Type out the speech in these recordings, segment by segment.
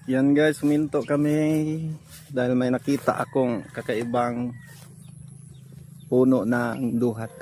Yan guys, huminto kami dahil may nakita akong kakaibang puno ng duhat.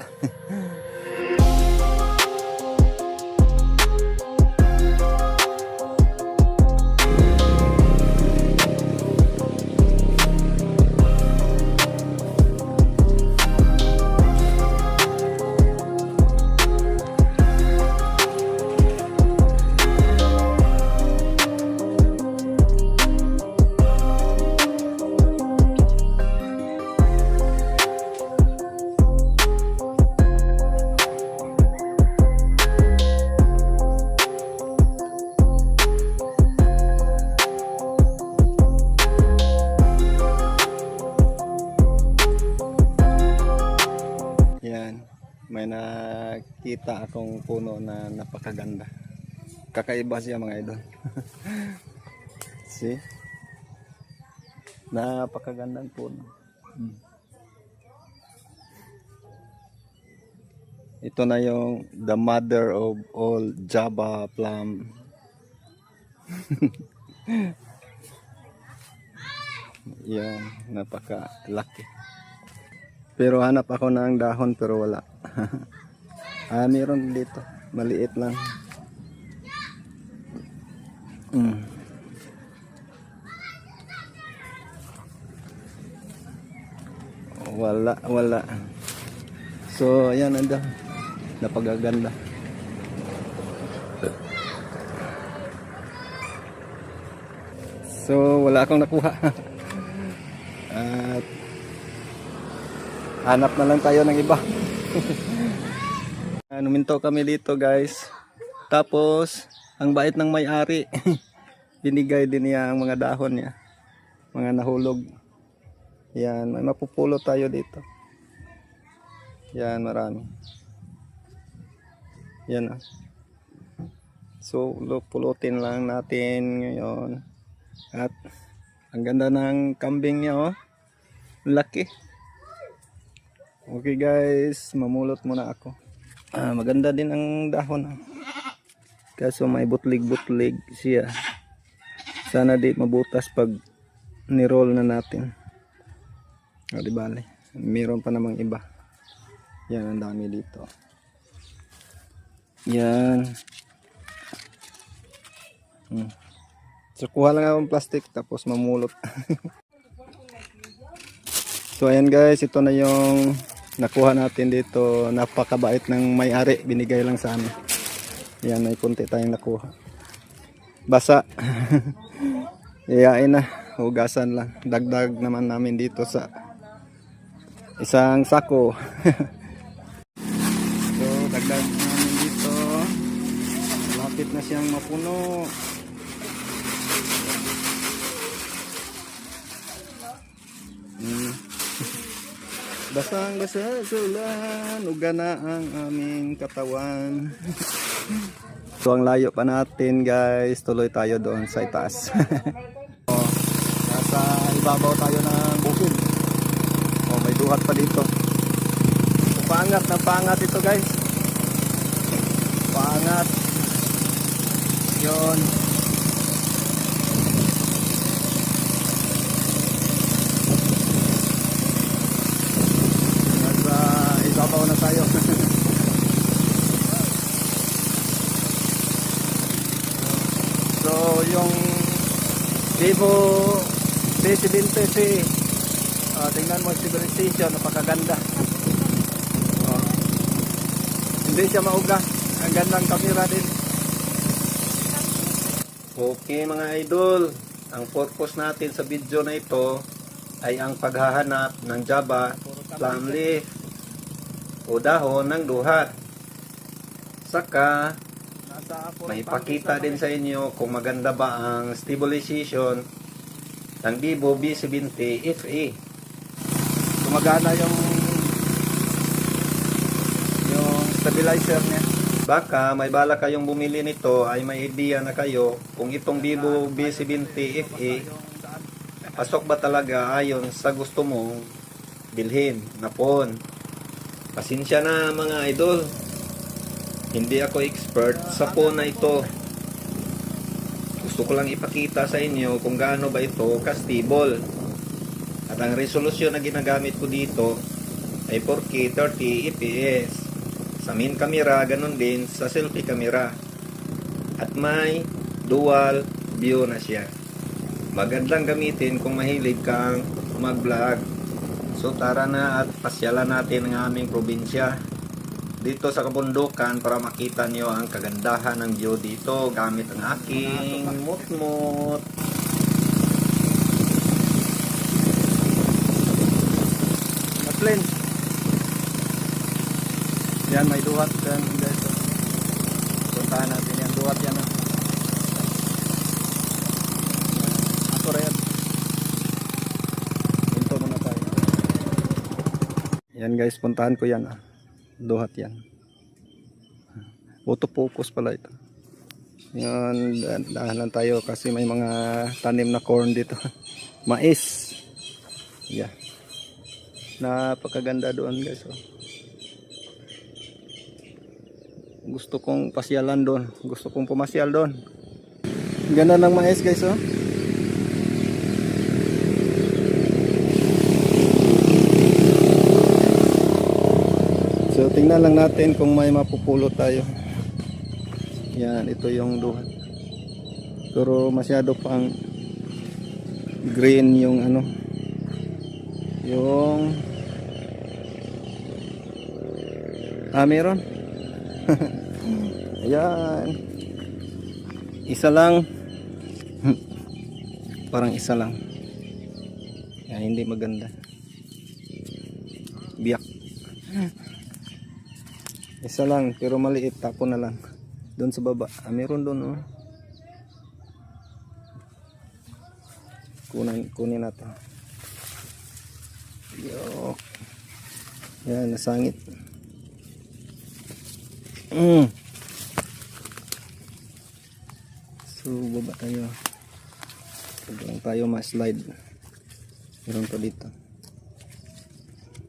May nakita akong puno na napakaganda. Kakaiba siya mga idol. See? Napakagandang puno. Ito na yung the mother of all Java plum. Yan, napakalaki. Pero hanap ako ng dahon pero wala. Meron dito, maliit lang. Wala. So ayan, anda, napagaganda. So wala akong nakuha. At hanap na lang tayo ng iba. Numinto kami dito guys. Tapos ang bait ng may-ari. Binigay din niya ang mga dahon niya, mga nahulog. Yan, may mapupulot tayo dito. Yan, marami. Yan. So pulutin lang natin ngayon. At ang ganda ng kambing niya, oh. Laki. Okay guys, mamulot muna ako. Maganda din ang dahon. Kaso may butlig-butlig siya. Sana di mabutas pag ni-roll na natin. Di bale. Meron pa namang iba. Yan, ang dami dito. Yan. So kuha lang akong plastic tapos mamulot. So ayan guys, ito na yung nakuha natin dito. Napakabait ng may-ari, binigay lang sa amin. Yan, may kunti tayong nakuha. Basa. Iyain na, hugasan lang. Dagdag naman namin dito sa isang sako. So dagdag namin dito. Malapit na siyang mapuno. Basang-basa sa ulan, uga na ang aming katawan. So ang layo pa natin guys, tuloy tayo doon sa itaas. Nasa ibabaw tayo ng bukid. May duhat pa dito. Pangat na pangat ito guys. Pangat. Yun. Ibabaw na tayo. So yung Vivo V70C, tingnan mo stabilization, napakaganda. Hindi siya mauga, ang gandang kamera din. Okay mga idol, ang purpose natin sa video na ito ay ang paghahanap ng Java plum leaf o dahon ng duhat. Saka may pakita din sa inyo kung maganda ba ang stabilization ng Vivo V70 FE. Gumagana yung stabilizer niya. Baka may bala kayong bumili nito ay may idea na kayo kung itong Vivo V70 FE pasok ba talaga ayon sa gusto mong bilhin na phone. Pasensya na mga idol, hindi ako expert sa phone na ito. Gusto ko lang ipakita sa inyo kung gaano ba ito ka-stable. At ang resolusyon na ginagamit ko dito ay 4K 30 fps. Sa main camera, ganun din sa selfie camera. At may dual view na siya. Magandang gamitin kung mahilig kang mag-vlog. So tara na at pasyalan natin ang aming probinsya dito sa kabundukan para makita nyo ang kagandahan ng view dito gamit ang aking mut-mut. Maslin. Yan, may duhat yan guys. Puntahan natin yan. Duhat yan. Ako rin. Pinto muna tayo. Yan guys, puntahan ko yan. Duhat yan. Autofocus pala ito. Yan, dahan lang tayo kasi may mga tanim na corn dito. Mais. Yeah. Napakaganda doon guys. Gusto kong pasyalan doon. Gusto kong pumasyal doon. Ganda ng mais guys. So tingnan lang natin kung may mapupulot tayo. Yan, ito yung duhat. Pero masyado pang green yung ano. Yung meron. Ayan. Isa lang. Parang isa lang. Yan, hindi maganda. Biyak. Isa lang pero maliit, tapon na lang. Doon sa baba. Meron doon. Kunin natin. Yo. Yan, nasangit. So baba tayo. Huwag lang tayo ma-slide. Meron pa dito.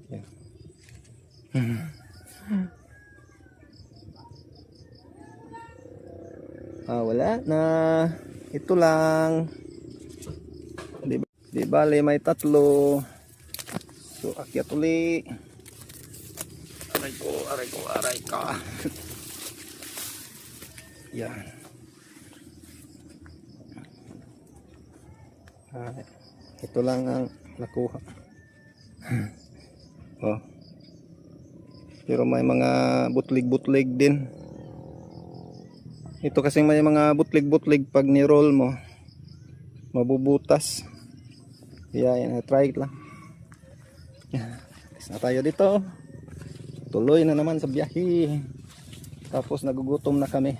Yan. Wala na. Ito lang. Di bale may tatlo. So akyat uli. Aray ka. Yan. Ito lang ang nakuha. Oh. Pero may mga butlig-butlig din. Ito kasi may mga butlig-butlig pag ni-roll mo mabubutas. Kaya yan, try lang. Alis na tayo dito. Tuloy na naman sa biyahe. Tapos nagugutom na kami.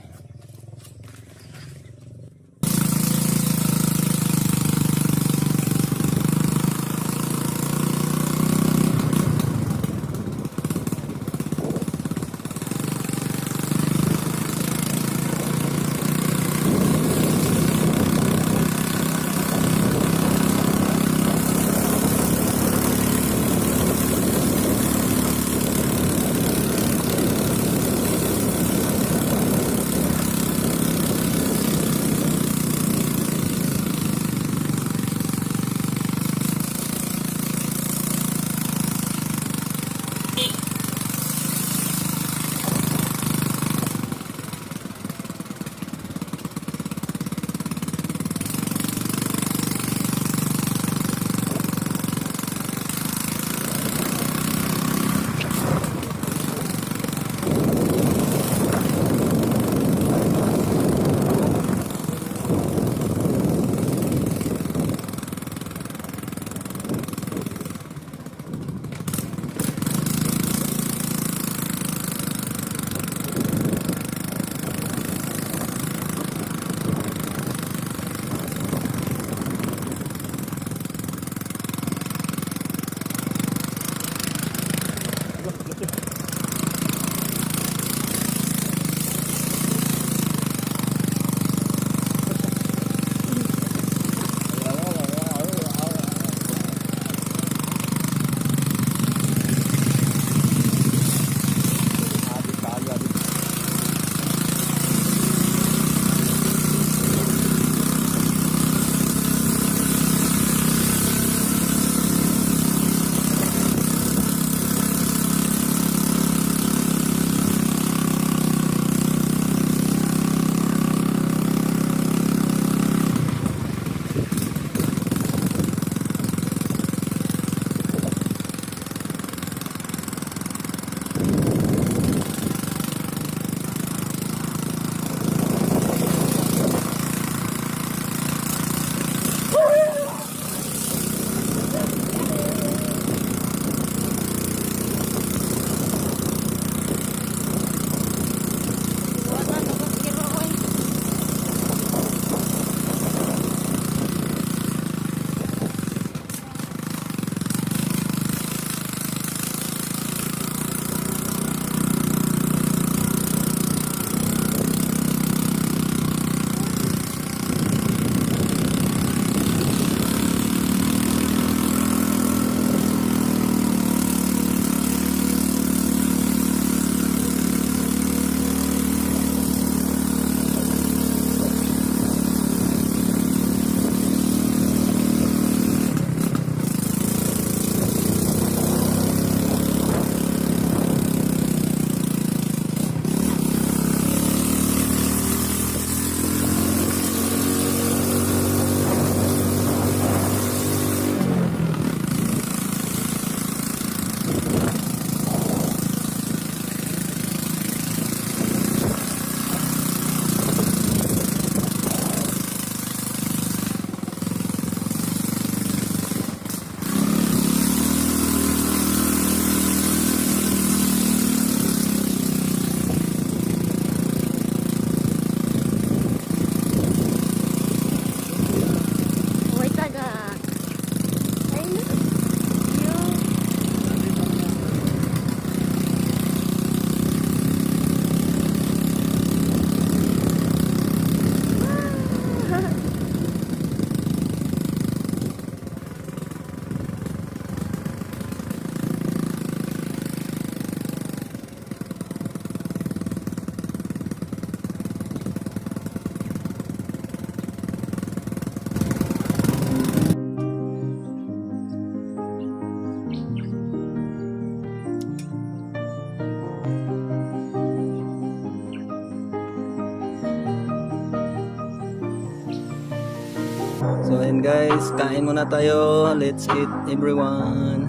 So ayun guys, kain muna tayo. Let's eat everyone.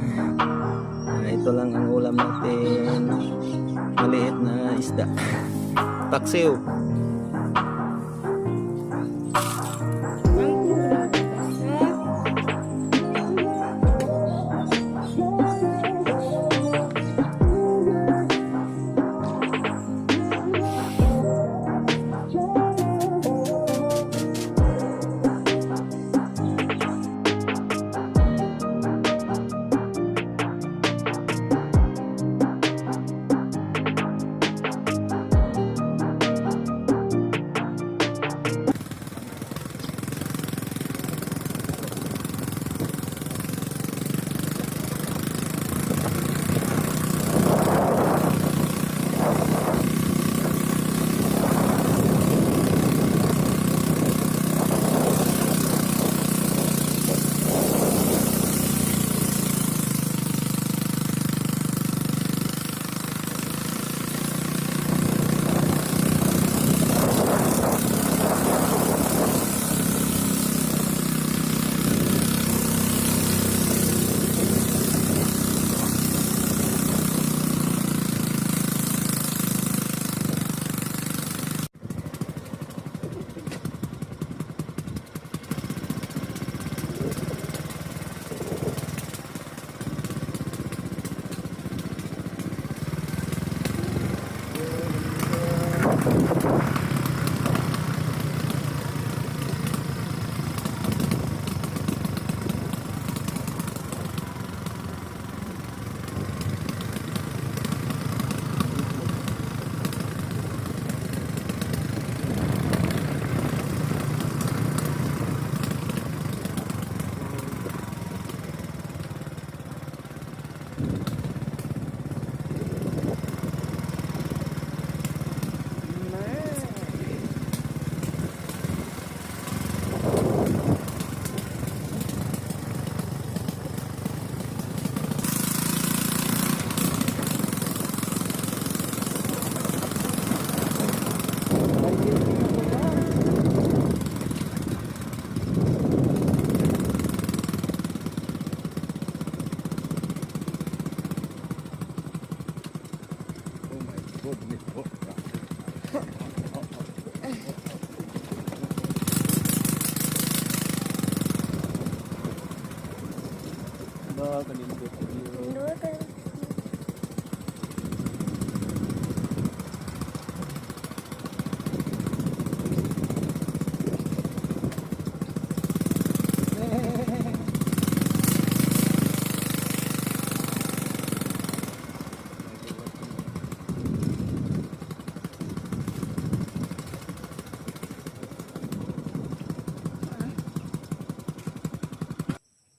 Ito lang ang ulam natin. Maliit na isda. Paksiw.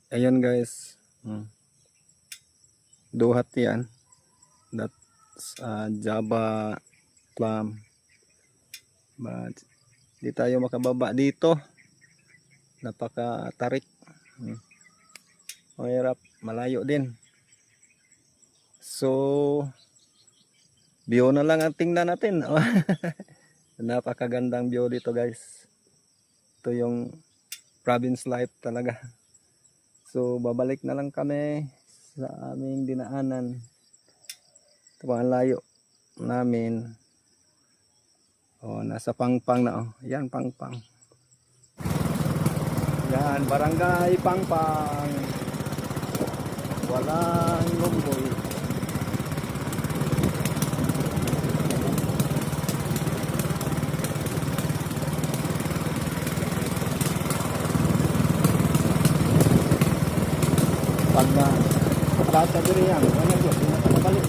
Ayan guys. Duhat yan. That's Java clam. But di tayo makababa dito. Napaka-tarik. Mahirap. Malayo din. So, view na lang ang tingnan natin. Napakagandang view dito guys. Ito yung province life talaga. So babalik na lang kami sa aming dinaanan. Ito pa ang layo namin. Nasa Pangpang na. Yan Pangpang. Yan Barangay Pangpang. Walang lumboy. Pag tata diri yan, ano yun, hindi na nakabalik.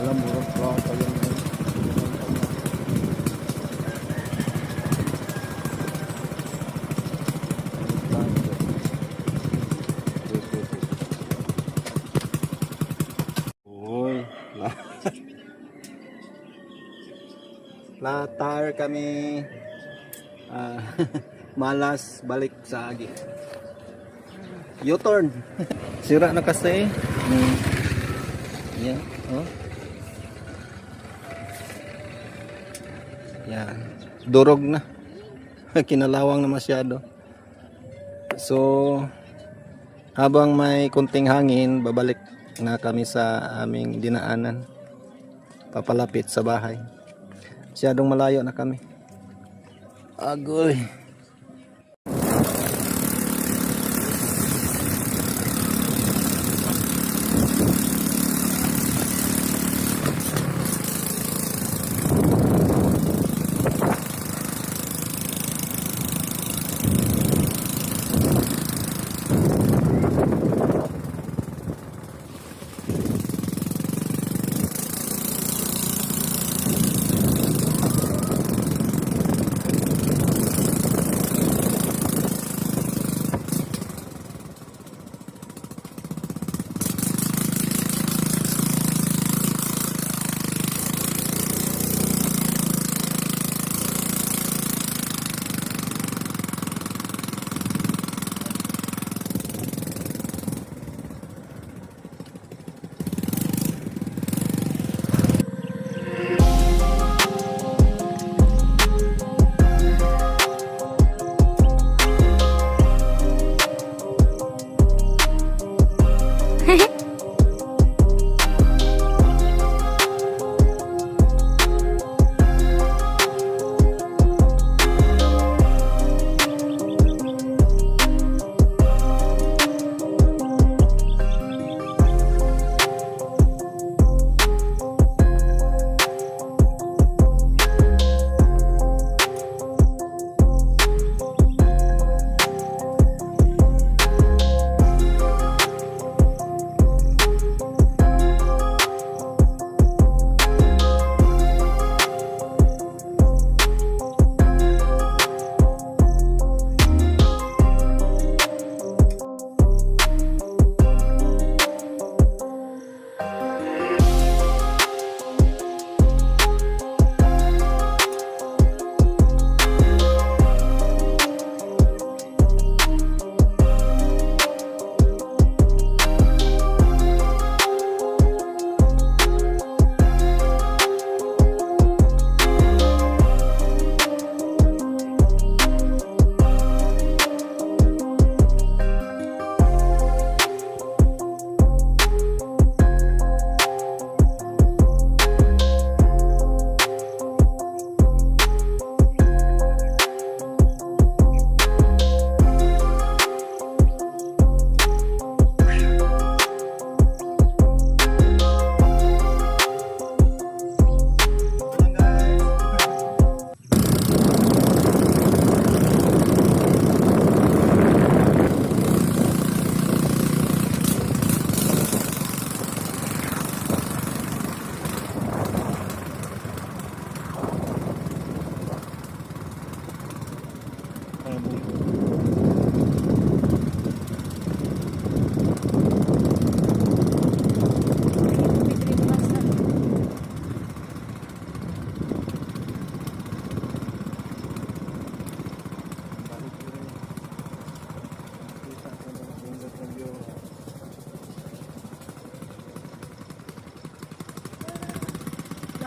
Alam mo, Na-tire kami. Malas balik sa agi. U-turn. Sira na kasi. Yan. Oh. Yan. Durog na. Kinalawang na masyado. So, habang may kunting hangin, babalik na kami sa aming dinaanan. Papalapit sa bahay. Masyadong malayo na kami. Agoy.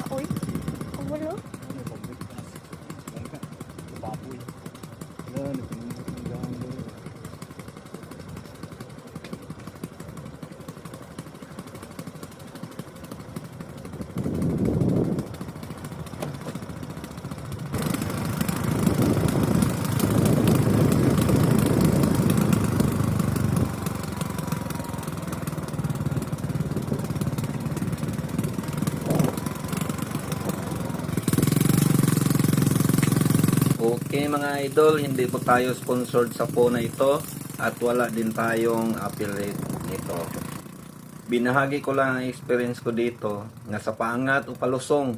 Uy, wala. Baboy. Okay mga idol, hindi po tayo sponsored sa phone na ito at wala din tayong affiliate nito. Binahagi ko lang ang experience ko dito na sa paangat o palusong,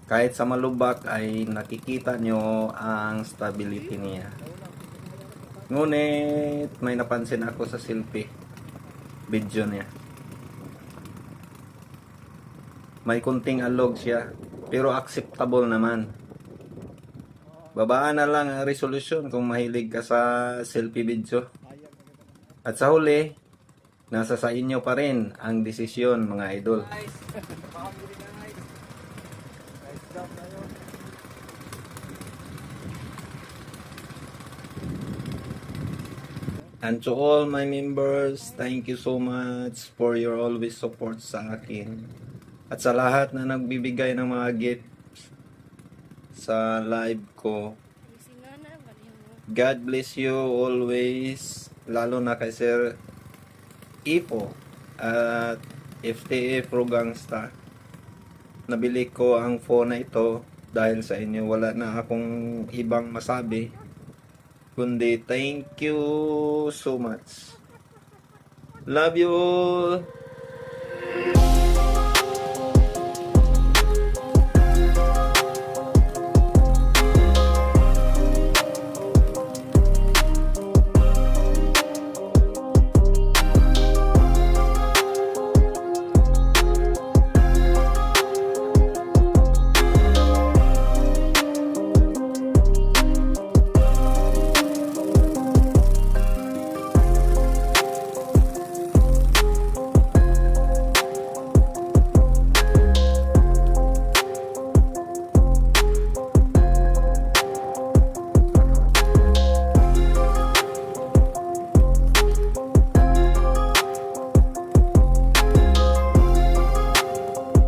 kahit sa malubak ay nakikita nyo ang stability niya. Ngunit may napansin ako sa selfie video niya. May kunting alog siya pero acceptable naman. Babaan na lang ang resolution kung mahilig ka sa selfie video. At sa huli, nasa sa inyo pa rin ang desisyon mga idol. And to all my members, thank you so much for your always support sa akin. At sa lahat na nagbibigay ng mga gifts sa live ko. God bless you always, lalo na kay Sir Ipo at FTF Rogangsta. Nabili ko ang phone na ito dahil sa inyo. Wala na akong ibang masabi kundi thank you so much. Love you all.